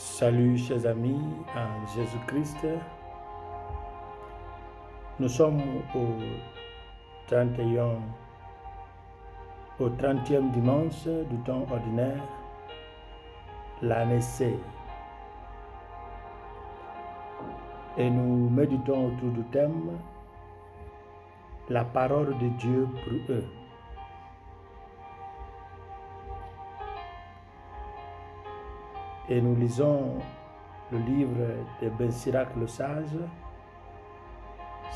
Salut chers amis en Jésus-Christ. Nous sommes au 30e dimanche du temps ordinaire, l'année C. Et nous méditons autour du thème la parole de Dieu pour eux. Et nous lisons le livre de Ben Sirac le Sage,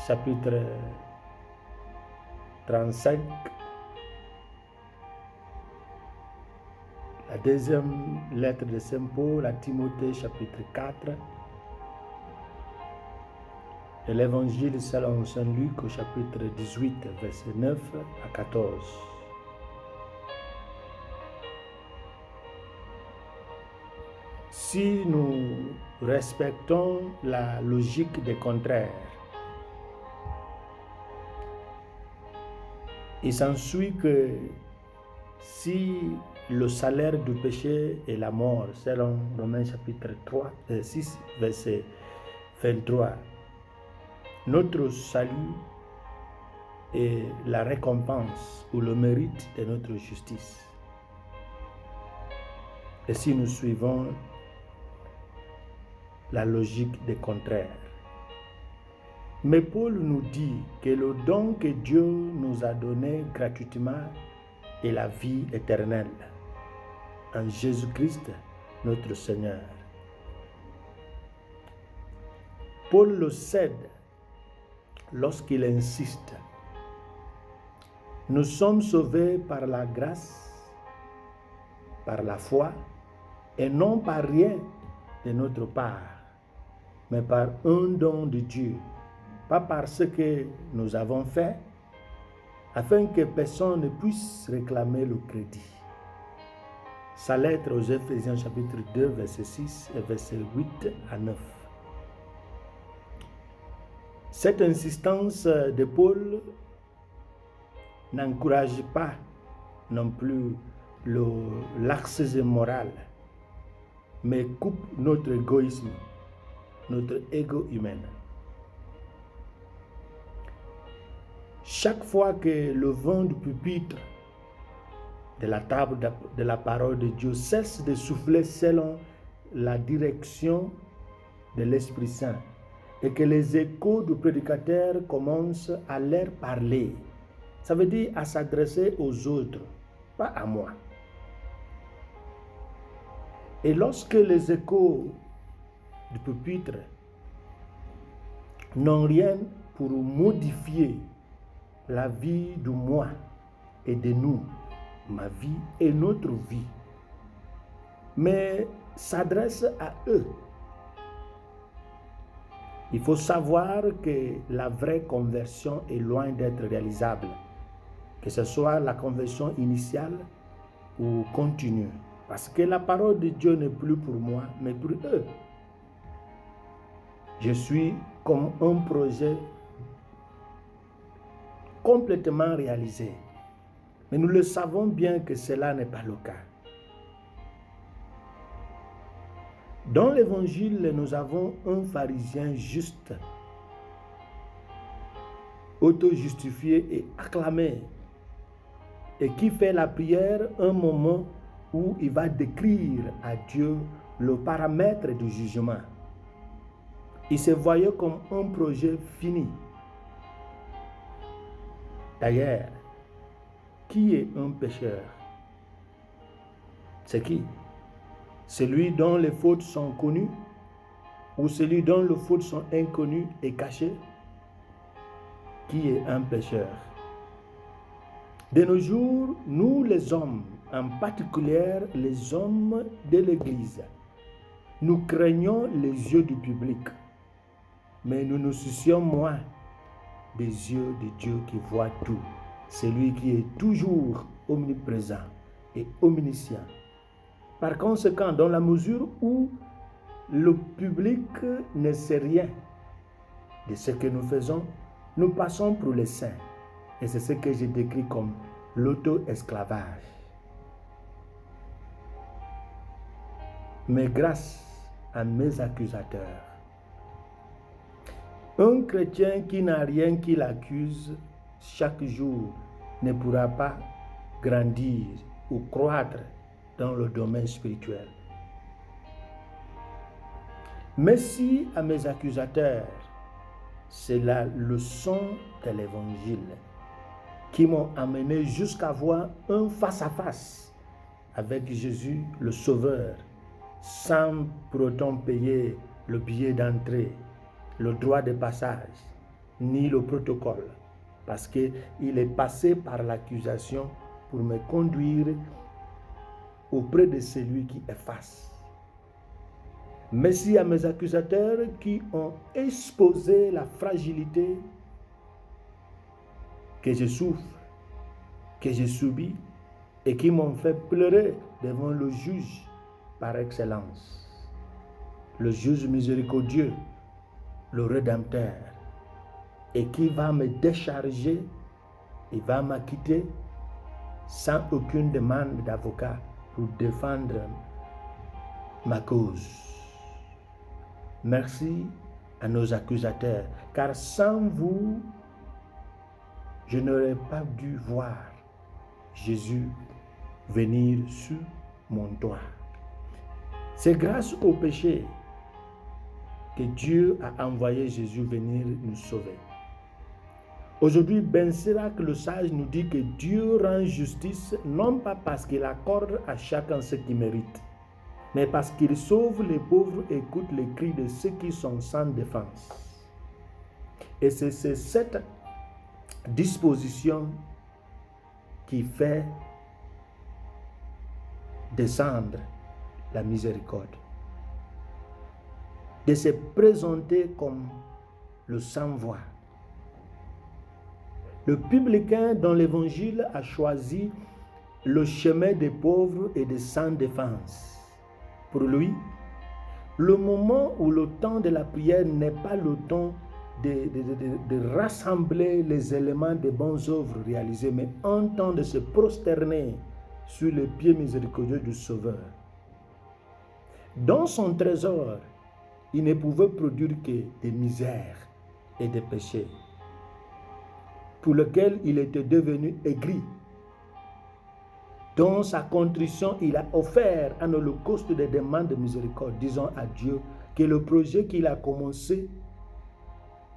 chapitre 35, la deuxième lettre de Saint Paul à Timothée, chapitre 4, et l'évangile selon Saint Luc au chapitre 18, verset 9 à 14. Si nous respectons la logique des contraires, il s'ensuit que si le salaire du péché est la mort, selon Romains chapitre 6, verset 23, notre salut est la récompense ou le mérite de notre justice. Et si nous suivons la logique des contraires. Mais Paul nous dit que le don que Dieu nous a donné gratuitement est la vie éternelle en Jésus-Christ, notre Seigneur. Paul le cède lorsqu'il insiste. Nous sommes sauvés par la grâce, par la foi, et non par rien de notre part, mais par un don de Dieu, pas par ce que nous avons fait, afin que personne ne puisse réclamer le crédit. Sa lettre aux Éphésiens chapitre 2, verset 6 et verset 8 à 9. Cette insistance de Paul n'encourage pas non plus le laxisme moral, mais coupe notre égoïsme, notre ego humain. Chaque fois que le vent du pupitre de la table de la parole de Dieu cesse de souffler selon la direction de l'Esprit Saint et que les échos du prédicateur commencent à leur parler, ça veut dire à s'adresser aux autres, pas à moi. Et lorsque les échos du pupitre n'ont rien pour modifier la vie de moi et de nous, ma vie et notre vie, mais s'adresse à eux, il faut savoir que la vraie conversion est loin d'être réalisable, que ce soit la conversion initiale ou continue, parce que la parole de Dieu n'est plus pour moi, mais pour eux. Je suis comme un projet complètement réalisé. Mais nous le savons bien que cela n'est pas le cas. Dans l'évangile, nous avons un pharisien juste, auto-justifié et acclamé, et qui fait la prière un moment où il va décrire à Dieu le paramètre du jugement. Il se voyait comme un projet fini. D'ailleurs, qui est un pécheur? C'est qui? Celui dont les fautes sont connues ou celui dont les fautes sont inconnues et cachées? Qui est un pécheur? De nos jours, nous les hommes, en particulier les hommes de l'Église, nous craignons les yeux du public, mais nous nous soucions moins des yeux de Dieu qui voit tout, celui qui est toujours omniprésent et omniscient. Par conséquent, dans la mesure où le public ne sait rien de ce que nous faisons, nous passons pour les saints. Et c'est ce que j'ai décrit comme l'auto-esclavage. Mais grâce à mes accusateurs. Un chrétien qui n'a rien qui l'accuse chaque jour ne pourra pas grandir ou croître dans le domaine spirituel. Mais si à mes accusateurs, c'est la leçon de l'évangile qui m'ont amené jusqu'à voir un face-à-face avec Jésus le Sauveur, sans pour autant payer le billet d'entrée, le droit de passage, ni le protocole, parce qu'il est passé par l'accusation pour me conduire auprès de celui qui efface. Merci à mes accusateurs qui ont exposé la fragilité que je souffre, que j'ai subie, et qui m'ont fait pleurer devant le juge par excellence, le juge miséricordieux, le Rédempteur, et qui va me décharger et va m'acquitter sans aucune demande d'avocat pour défendre ma cause. Merci à nos accusateurs, car sans vous, je n'aurais pas dû voir Jésus venir sur mon toit. C'est grâce au péché que Dieu a envoyé Jésus venir nous sauver. Aujourd'hui, Ben Sirac le sage nous dit que Dieu rend justice non pas parce qu'il accorde à chacun ce qu'il mérite, mais parce qu'il sauve les pauvres et écoute les cris de ceux qui sont sans défense. Et c'est cette disposition qui fait descendre la miséricorde, de se présenter comme le sans-voix. Le publicain dans l'évangile a choisi le chemin des pauvres et des sans défense. Pour lui, le moment ou le temps de la prière n'est pas le temps de rassembler les éléments des bonnes œuvres réalisées, mais un temps de se prosterner sur les pieds miséricordieux du Sauveur. Dans son trésor, il ne pouvait produire que des misères et des péchés, pour lesquels il était devenu aigri. Dans sa contrition, il a offert un holocauste de demande de miséricorde, disant à Dieu que le projet qu'il a commencé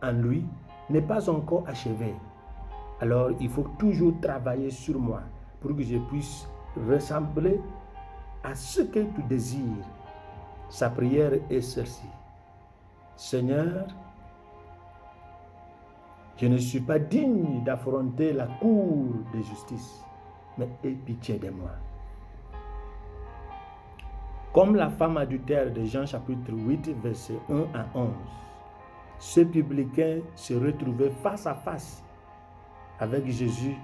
en lui n'est pas encore achevé. Alors, il faut toujours travailler sur moi pour que je puisse ressembler à ce que tu désires. Sa prière est celle-ci. Seigneur, je ne suis pas digne d'affronter la cour de justice, mais aie pitié de moi. Comme la femme adultère de Jean chapitre 8, verset 1 à 11, ce publicain se retrouvait face à face avec Jésus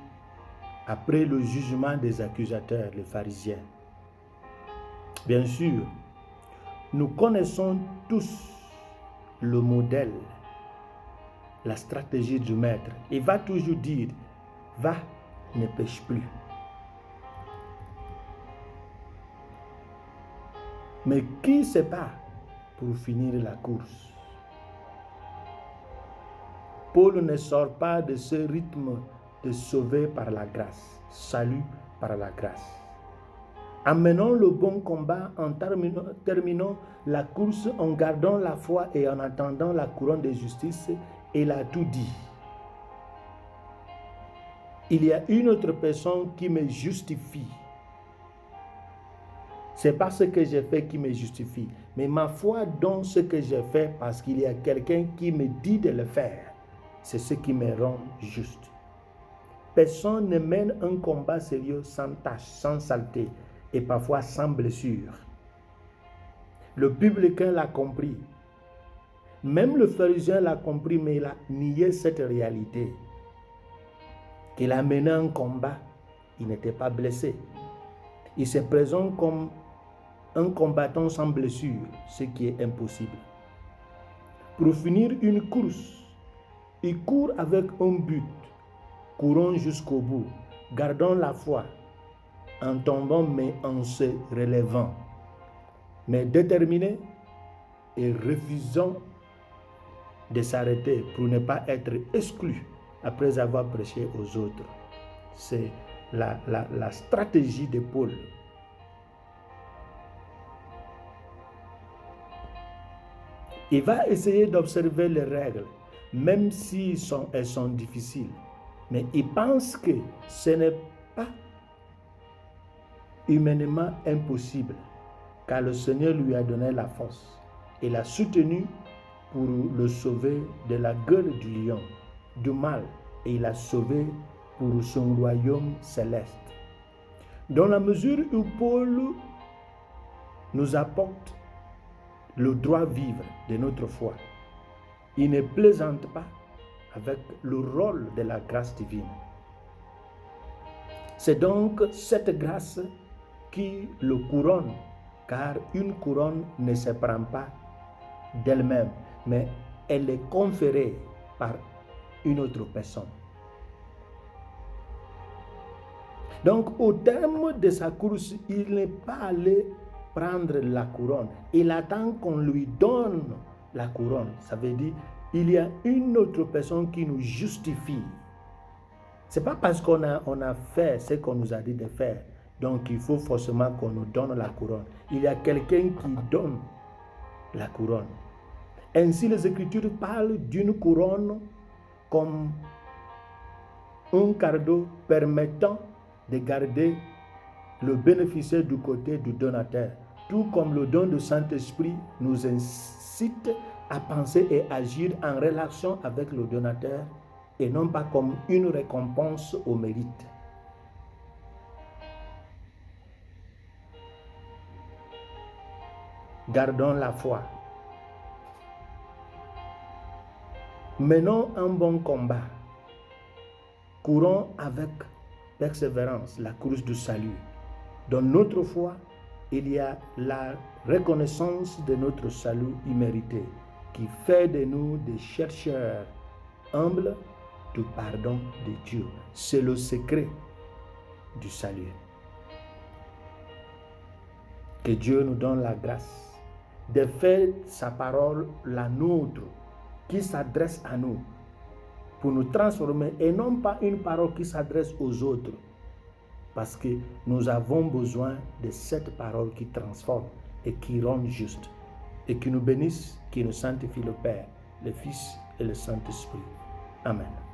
après le jugement des accusateurs, les pharisiens. Bien sûr, nous connaissons tous le modèle, la stratégie du maître. Il va toujours dire, va, ne pêche plus. Mais qui se bat pour finir la course? Paul ne sort pas de ce rythme de sauver par la grâce, salut par la grâce. Amenons le bon combat en terminant la course, en gardant la foi et en attendant la couronne de justice. Il a tout dit. Il y a une autre personne qui me justifie. C'est pas ce que j'ai fait qui me justifie, mais ma foi dans ce que j'ai fait parce qu'il y a quelqu'un qui me dit de le faire. C'est ce qui me rend juste. Personne ne mène un combat sérieux sans tache, sans saleté et parfois sans blessure. Le publicain l'a compris. Même le pharisien l'a compris, mais il a nié cette réalité. Qu'il a mené un combat, il n'était pas blessé. Il se présente comme un combattant sans blessure, ce qui est impossible. Pour finir une course, il court avec un but. Courons jusqu'au bout, gardons la foi, en tombant mais en se relevant. Mais déterminé et refusons de s'arrêter pour ne pas être exclus après avoir prêché aux autres. C'est la stratégie de Paul. Il va essayer d'observer les règles, même si elles sont difficiles. Mais il pense que ce n'est pas humainement impossible, car le Seigneur lui a donné la force et l'a soutenu pour le sauver de la gueule du lion, du mal, et il l'a sauvé pour son royaume céleste. Dans la mesure où Paul nous apporte le droit vivre de notre foi, il ne plaisante pas avec le rôle de la grâce divine. C'est donc cette grâce qui le couronne, car une couronne ne se prend pas d'elle-même, mais elle est conférée par une autre personne. Donc, au terme de sa course, il n'est pas allé prendre la couronne. Il attend qu'on lui donne la couronne. Ça veut dire il y a une autre personne qui nous justifie. Ce n'est pas parce qu'on a fait ce qu'on nous a dit de faire, donc il faut forcément qu'on nous donne la couronne. Il y a quelqu'un qui donne la couronne. Ainsi, les Écritures parlent d'une couronne comme un cadeau permettant de garder le bénéficiaire du côté du donateur, tout comme le don du Saint-Esprit nous incite à penser et agir en relation avec le donateur et non pas comme une récompense au mérite. Gardons la foi. Menons un bon combat. Courons avec persévérance la course du salut. Dans notre foi, il y a la reconnaissance de notre salut immérité qui fait de nous des chercheurs humbles du pardon de Dieu. C'est le secret du salut. Que Dieu nous donne la grâce de faire sa parole la nôtre, qui s'adresse à nous pour nous transformer et non pas une parole qui s'adresse aux autres, parce que nous avons besoin de cette parole qui transforme et qui rend juste et qui nous bénisse, qui nous sanctifie le Père, le Fils et le Saint-Esprit. Amen.